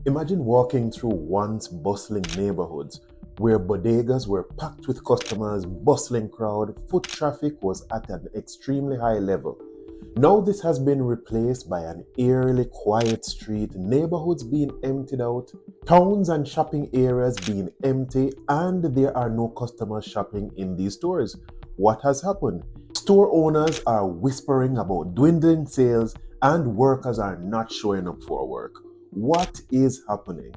Imagine walking through once bustling neighborhoods where bodegas were packed with customers, bustling crowd, foot traffic was at an extremely high level. Now this has been replaced by an eerily quiet street, neighborhoods being emptied out, towns and shopping areas being empty, and there are no customers shopping in these stores. What has happened? Store owners are whispering about dwindling sales and workers are not showing up for work. What is happening?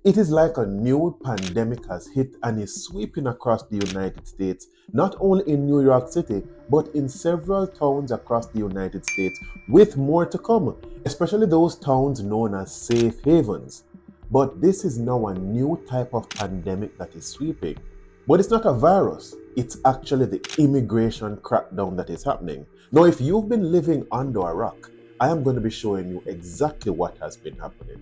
It is like a new pandemic has hit and is sweeping across the United States, not only in New York City, but in several towns across the United States, with more to come, especially those towns known as safe havens. But this is now a new type of pandemic that is sweeping. But it's not a virus, it's actually the immigration crackdown that is happening. Now, if you've been living under a rock, I am going to be showing you exactly what has been happening.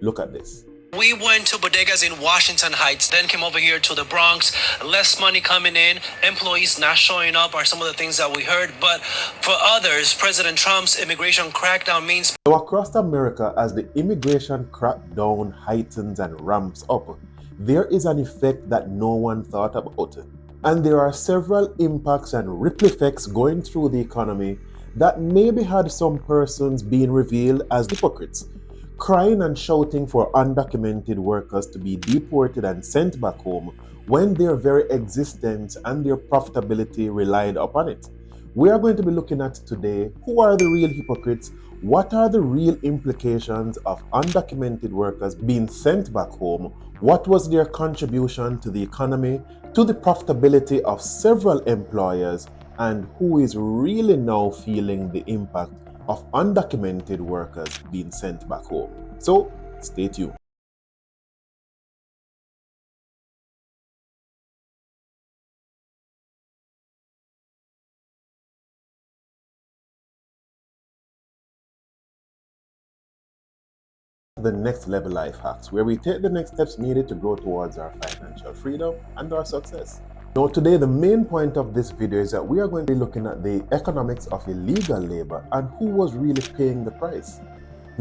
Look at this. We went to bodegas in Washington Heights, then came over here to the Bronx. Less money coming in, employees not showing up are some of the things that we heard. But for others, President Trump's immigration crackdown means... So across America, as the immigration crackdown heightens and ramps up, there is an effect that no one thought about. And there are several impacts and ripple effects going through the economy that maybe had some persons being revealed as hypocrites, crying and shouting for undocumented workers to be deported and sent back home when their very existence and their profitability relied upon it. We are going to be looking at today who are the real hypocrites, what are the real implications of undocumented workers being sent back home, what was their contribution to the economy, to the profitability of several employers, and who is really now feeling the impact of undocumented workers being sent back home. So, stay tuned. The next level life hacks, where we take the next steps needed to grow towards our financial freedom and our success. Now today, the main point of this video is that we are going to be looking at the economics of illegal labor and who was really paying the price.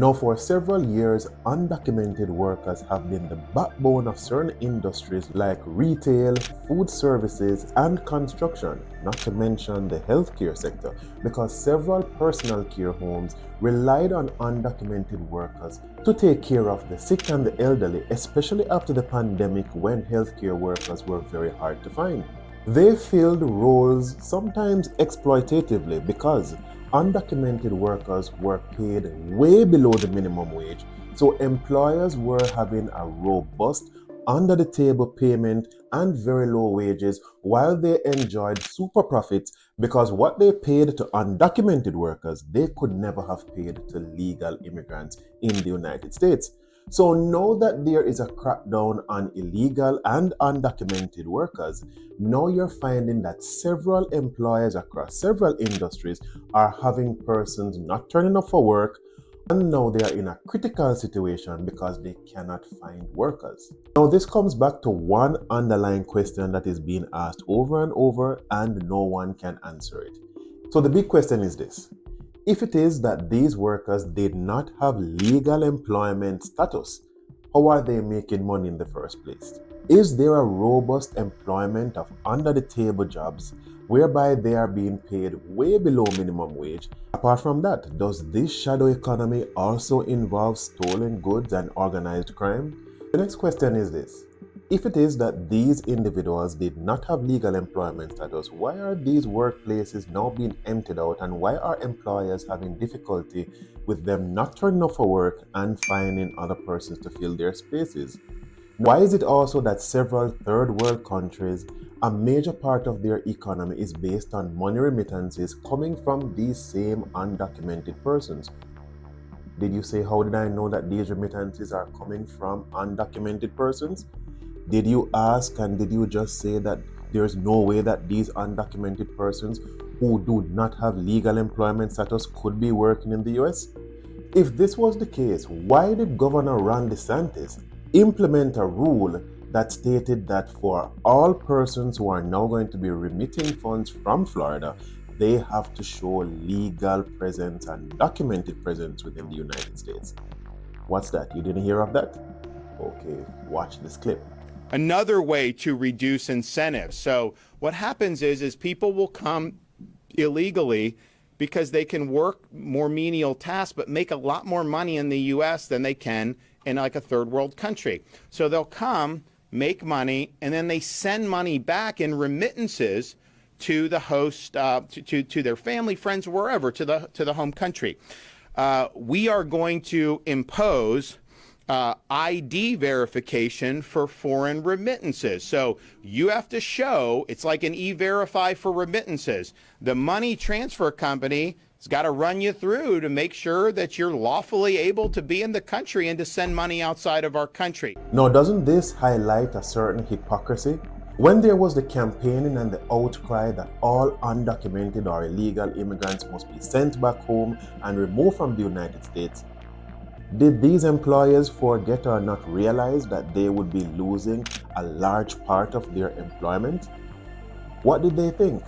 Now for several years, undocumented workers have been the backbone of certain industries like retail, food services, and construction, not to mention the healthcare sector, because several personal care homes relied on undocumented workers to take care of the sick and the elderly, especially after the pandemic when healthcare workers were very hard to find. They filled roles sometimes exploitatively because undocumented workers were paid way below the minimum wage, so employers were having a robust under-the-table payment and very low wages while they enjoyed super profits, because what they paid to undocumented workers, they could never have paid to legal immigrants in the United States. So now that there is a crackdown on illegal and undocumented workers, now you're finding that several employers across several industries are having persons not turning up for work, and now they are in a critical situation because they cannot find workers. Now this comes back to one underlying question that is being asked over and over and no one can answer it. So the big question is this: if it is that these workers did not have legal employment status, how are they making money in the first place? Is there a robust employment of under-the-table jobs whereby they are being paid way below minimum wage? Apart from that, does this shadow economy also involve stolen goods and organized crime? The next question is this: if it is that these individuals did not have legal employment status, why are these workplaces now being emptied out, and why are employers having difficulty with them not turning up for work and finding other persons to fill their spaces? Why is it also that several third world countries, a major part of their economy is based on money remittances coming from these same undocumented persons? Did you say, how did I know that these remittances are coming from undocumented persons? Did you ask and did you just say that there's no way that these undocumented persons who do not have legal employment status could be working in the US? If this was the case, why did Governor Ron DeSantis implement a rule that stated that for all persons who are now going to be remitting funds from Florida, they have to show legal presence and documented presence within the United States? What's that? You didn't hear of that? Okay, watch this clip. Another way to reduce incentives. So what happens is people will come illegally because they can work more menial tasks but make a lot more money in the US than they can in like a third world country. So they'll come, make money, and then they send money back in remittances to the host, to their family, friends, wherever, to the home country. We are going to impose ID verification for foreign remittances. So you have to show, it's like an e-verify for remittances. The money transfer company has got to run you through to make sure that you're lawfully able to be in the country and to send money outside of our country. Now, doesn't this highlight a certain hypocrisy? When there was the campaigning and the outcry that all undocumented or illegal immigrants must be sent back home and removed from the United States, did these employers forget or not realize that they would be losing a large part of their employment? What did they think?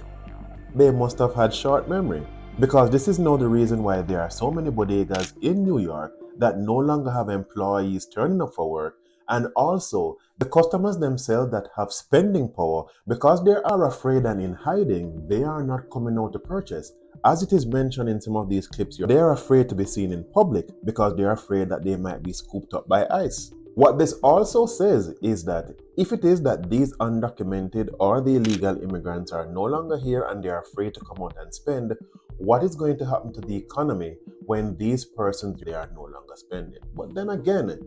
They must have had short memory, because this is now the reason why there are so many bodegas in New York that no longer have employees turning up for work, and also the customers themselves that have spending power, because they are afraid and in hiding, they are not coming out to purchase. As it is mentioned in some of these clips here, they are afraid to be seen in public because they are afraid that they might be scooped up by ICE. What this also says is that if it is that these undocumented or the illegal immigrants are no longer here and they are afraid to come out and spend, what is going to happen to the economy when these persons, they are no longer spending? But then again,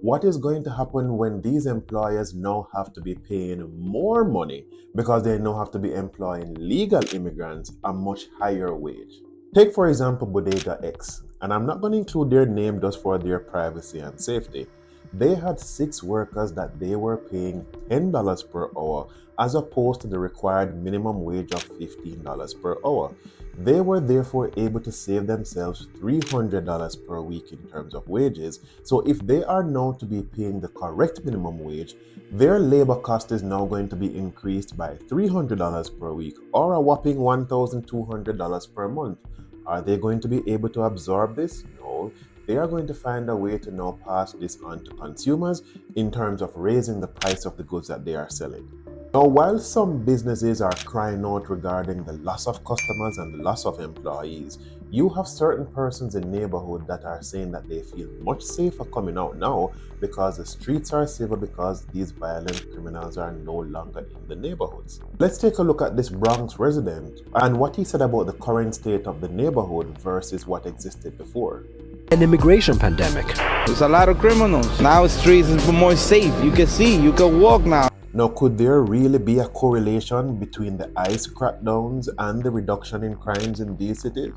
what is going to happen when these employers now have to be paying more money because they now have to be employing legal immigrants a much higher wage? Take for example Bodega X, and I'm not going to include their name just for their privacy and safety. They had 6 workers that they were paying $10 per hour as opposed to the required minimum wage of $15 per hour. They were therefore able to save themselves $300 per week in terms of wages. So if they are now to be paying the correct minimum wage, their labor cost is now going to be increased by $300 per week, or a whopping $1,200 per month. Are they going to be able to absorb this? No. They are going to find a way to now pass this on to consumers in terms of raising the price of the goods that they are selling. Now, while some businesses are crying out regarding the loss of customers and the loss of employees, you have certain persons in neighborhood that are saying that they feel much safer coming out now because the streets are safer, because these violent criminals are no longer in the neighborhoods. Let's take a look at this Bronx resident and what he said about the current state of the neighborhood versus what existed before. An immigration pandemic. There's a lot of criminals. Now streets is more safe. You can see, you can walk now. Now, could there really be a correlation between the ICE crackdowns and the reduction in crimes in these cities?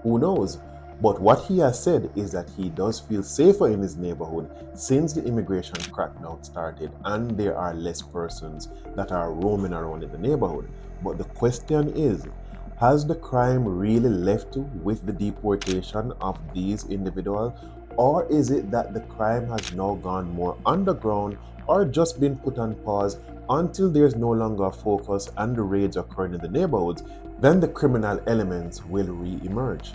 Who knows? But what he has said is that he does feel safer in his neighborhood since the immigration crackdown started and there are less persons that are roaming around in the neighborhood. But the question is, has the crime really left with the deportation of these individuals, or is it that the crime has now gone more underground or just been put on pause until there's no longer a focus and the raids occurring in the neighborhoods? Then the criminal elements will re-emerge.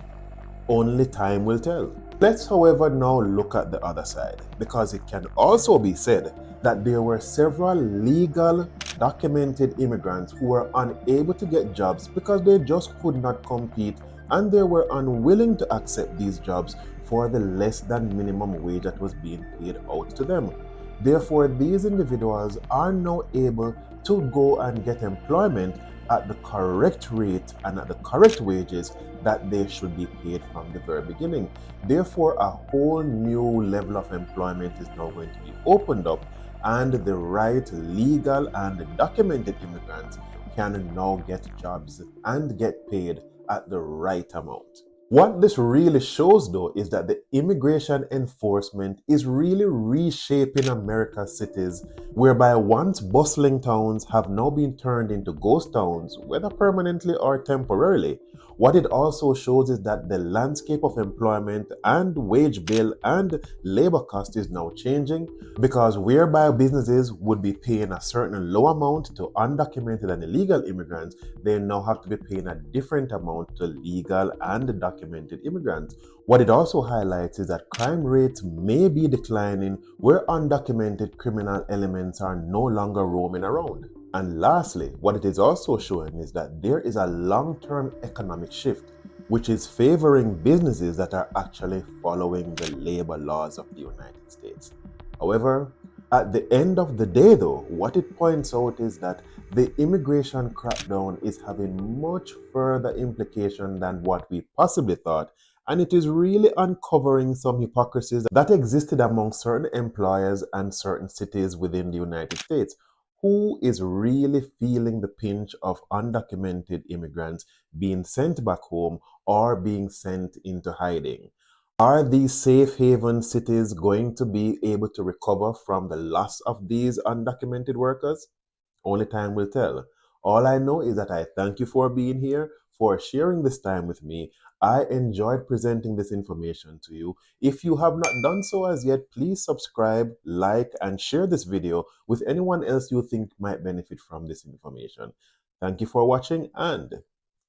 Only time will tell. Let's, however, now look at the other side, because it can also be said that there were several legal, documented immigrants who were unable to get jobs because they just could not compete and they were unwilling to accept these jobs for the less than minimum wage that was being paid out to them. Therefore, these individuals are now able to go and get employment at the correct rate and at the correct wages that they should be paid from the very beginning. Therefore, a whole new level of employment is now going to be opened up, and the right legal and documented immigrants can now get jobs and get paid at the right amount. What this really shows, though, is that the immigration enforcement is really reshaping America's cities, whereby once bustling towns have now been turned into ghost towns, whether permanently or temporarily. What it also shows is that the landscape of employment and wage bill and labor cost is now changing, because whereby businesses would be paying a certain low amount to undocumented and illegal immigrants, they now have to be paying a different amount to legal and documented undocumented immigrants. What it also highlights is that crime rates may be declining where undocumented criminal elements are no longer roaming around. And lastly, what it is also showing is that there is a long-term economic shift which is favoring businesses that are actually following the labor laws of the United States. However, at the end of the day though, what it points out is that the immigration crackdown is having much further implication than what we possibly thought, and it is really uncovering some hypocrisies that existed among certain employers and certain cities within the United States. Who is really feeling the pinch of undocumented immigrants being sent back home or being sent into hiding? Are these safe haven cities going to be able to recover from the loss of these undocumented workers? Only time will tell. All I know is that I thank you for being here, for sharing this time with me. I enjoyed presenting this information to you. If you have not done so as yet, please subscribe, like, and share this video with anyone else you think might benefit from this information. Thank you for watching and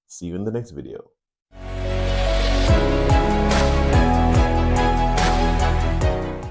see you in the next video.